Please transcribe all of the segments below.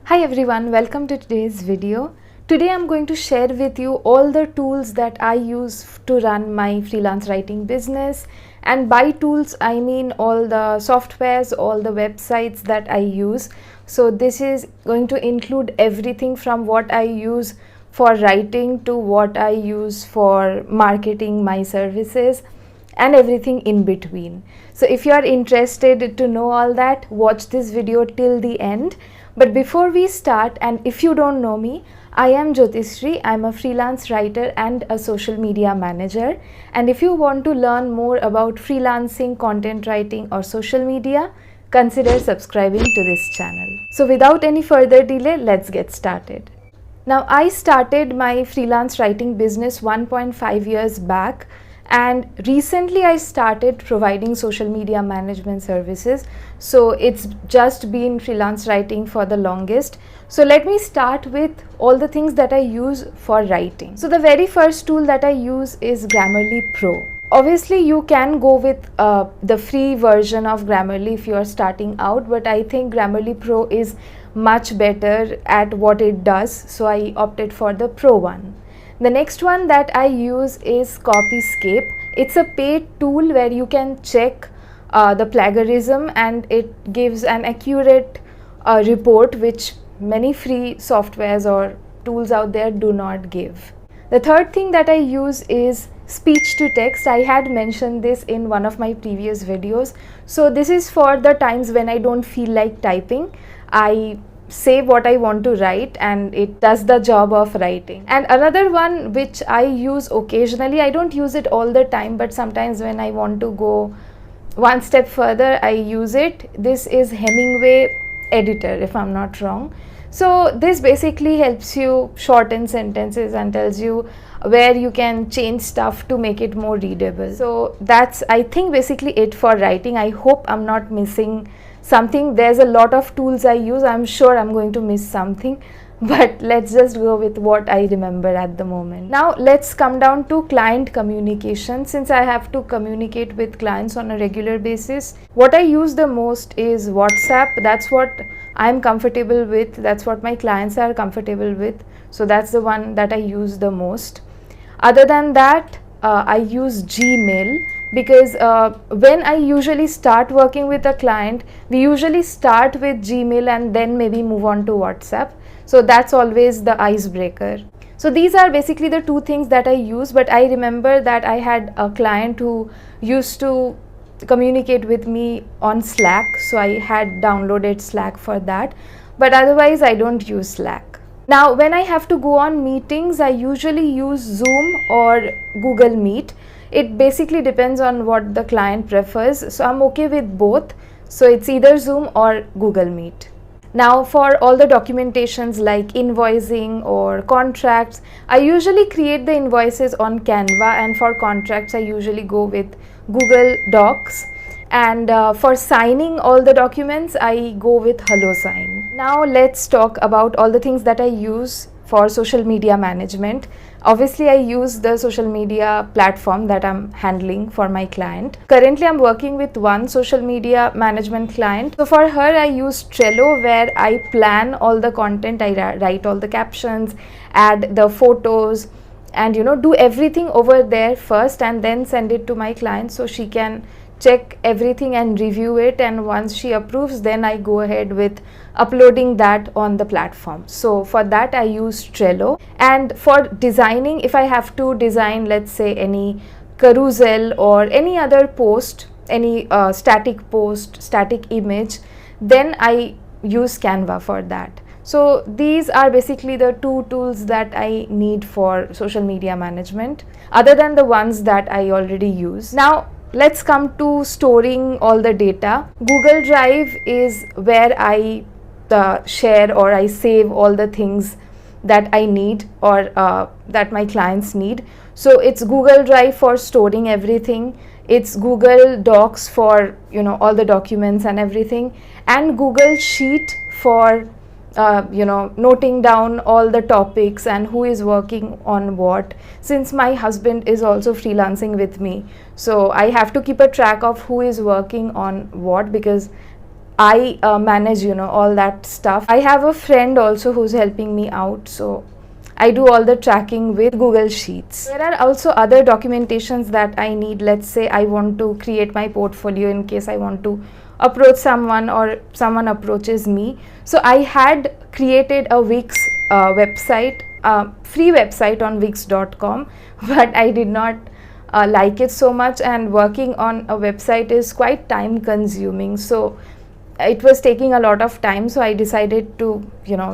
Hi everyone, welcome to today's video. Today I'm going to share with you all the tools that I use to run my freelance writing business, and by tools I mean all the softwares, all the websites that I use. So this is going to include everything from what I use for writing to what I use for marketing my services and everything in between. So if you are interested to know all that, watch this video till the end. But before we start, and if you don't know me, I am Jyotishri. I'm a freelance writer and a social media manager. And if you want to learn more about freelancing, content writing or social media, consider subscribing to this channel. So without any further delay, let's get started. Now, I started my freelance writing business 1.5 years back, and recently I started providing social media management services. So it's just been freelance writing for the longest. So let me start with all the things that I use for writing. So the very first tool that I use is Grammarly Pro. Obviously you can go with the free version of Grammarly if you are starting out, but I think Grammarly Pro is much better at what it does, so I opted for the Pro one. The next one that I use is Copyscape. It's a paid tool where you can check the plagiarism, and it gives an accurate report, which many free softwares or tools out there do not give. The third thing that I use is speech to text. I had mentioned this in one of my previous videos. So this is for the times when I don't feel like typing. I say what I want to write and it does the job of writing. And another one which I use occasionally, I don't use it all the time, but sometimes when I want to go one step further, I use it. This is Hemingway Editor, if I'm not wrong. So this basically helps you shorten sentences and tells you where you can change stuff to make it more readable. So that's, I think, basically it for writing. I hope I'm not missing something. There's a lot of tools I use. I'm sure I'm going to miss something, but let's just go with what I remember at the moment. Now let's come down to client communication. Since I have to communicate with clients on a regular basis, what I use the most is WhatsApp. That's what I'm comfortable with. That's what my clients are comfortable with. So that's the one that I use the most. Other than that, I use Gmail, because when I usually start working with a client, we usually start with Gmail and then maybe move on to WhatsApp. So that's always the icebreaker. So these are basically the two things that I use, but I remember that I had a client who used to communicate with me on Slack, so I had downloaded Slack for that, but otherwise I don't use Slack. Now when I have to go on meetings, I usually use Zoom or Google Meet. It basically depends on what the client prefers, so I'm okay with both. So it's either Zoom or Google Meet. Now for all the documentations like invoicing or contracts, I usually create the invoices on Canva, and for contracts I usually go with Google Docs, and for signing all the documents I go with HelloSign. Now let's talk about all the things that I use for social media management. Obviously I use the social media platform that I'm handling for my client. Currently I'm working with one social media management client. So for her I use Trello, where I plan all the content, I write all the captions, add the photos, and do everything over there first and then send it to my client so she can check everything and review it, and once she approves, then I go ahead with uploading that on the platform. So for that I use Trello. And for designing, if I have to design, let's say, any carousel or any other post, any static post, static image, then I use Canva for that. So these are basically the two tools that I need for social media management, other than the ones that I already use. Now let's come to storing all the data. Google Drive is where I share or I save all the things that I need or that my clients need. So it's Google Drive for storing everything. It's Google Docs for all the documents and everything, and Google Sheet for noting down all the topics and who is working on what. Since my husband is also freelancing with me, so I have to keep a track of who is working on what, because I manage, all that stuff. I have a friend also who's helping me out, so I do all the tracking with Google Sheets. There are also other documentations that I need. Let's say I want to create my portfolio in case I want to approach someone or someone approaches me. So I had created a Wix website, free website on wix.com, but I did not like it so much, and working on a website is quite time consuming. So it was taking a lot of time, so I decided to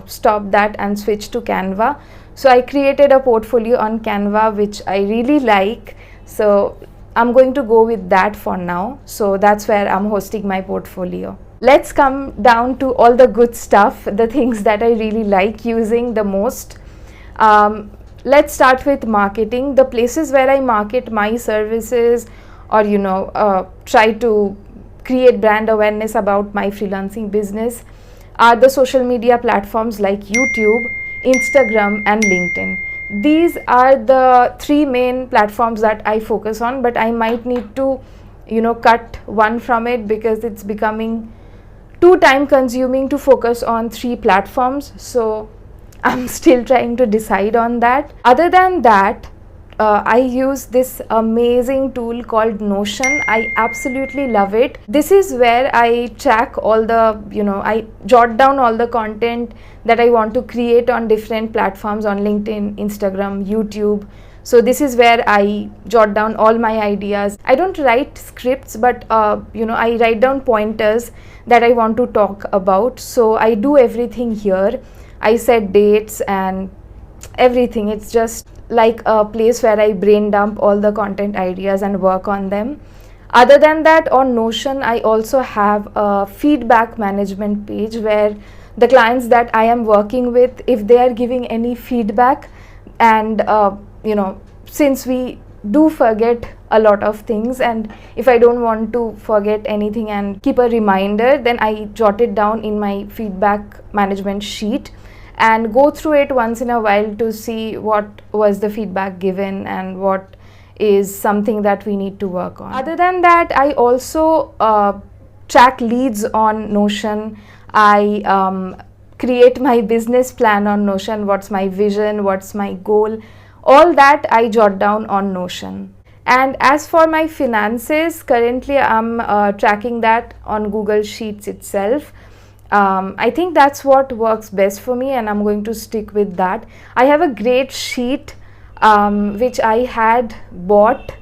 stop that and switch to Canva. So I created a portfolio on Canva which I really like, so I'm going to go with that for now. So that's where I'm hosting my portfolio. Let's come down to all the good stuff, the things that I really like using the most. Let's start with marketing. The places where I market my services or try to create brand awareness about my freelancing business are the social media platforms like YouTube, Instagram and LinkedIn. These are the three main platforms that I focus on, but I might need to cut one from it because it's becoming too time consuming to focus on three platforms. So I'm still trying to decide on that. Other than that, I use this amazing tool called Notion. I absolutely love it. This is where I track all the, I jot down all the content that I want to create on different platforms on LinkedIn, Instagram, YouTube. So this is where I jot down all my ideas. I don't write scripts, but I write down pointers that I want to talk about. So I do everything here. I set dates and everything. It's just like a place where I brain dump all the content ideas and work on them. Other than that, on Notion, I also have a feedback management page where the clients that I am working with, if they are giving any feedback, and since we do forget a lot of things, and if I don't want to forget anything and keep a reminder, then I jot it down in my feedback management sheet and go through it once in a while to see what was the feedback given and what is something that we need to work on. Other than that, I also track leads on Notion. I create my business plan on Notion. What's my vision, what's my goal, all that I jot down on Notion. And as for my finances, currently I'm tracking that on Google Sheets itself. I think that's what works best for me, and I'm going to stick with that. I have a great sheet which I had bought.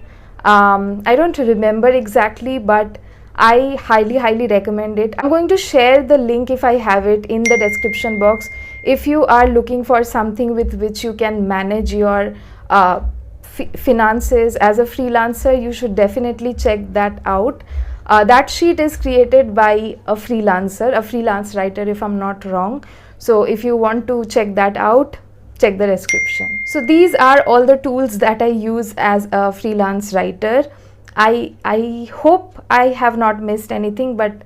I don't remember exactly, but I highly recommend it. I'm going to share the link, if I have it, in the description box. If you are looking for something with which you can manage your finances as a freelancer, you should definitely check that out. That sheet is created by a freelancer, a freelance writer, if I'm not wrong. So if you want to check that out, check the description. So these are all the tools that I use as a freelance writer. I hope I have not missed anything, but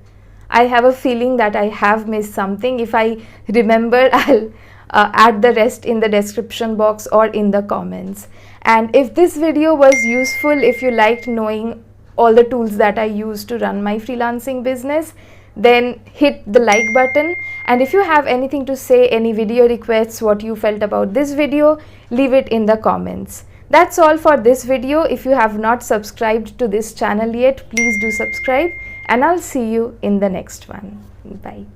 I have a feeling that I have missed something. If I remember, I'll add the rest in the description box or in the comments. And if this video was useful, if you liked knowing all the tools that I use to run my freelancing business, then hit the like button. And if you have anything to say, any video requests, what you felt about this video, leave it in the comments. That's all for this video. If you have not subscribed to this channel yet, please do subscribe, and I'll see you in the next one. Bye.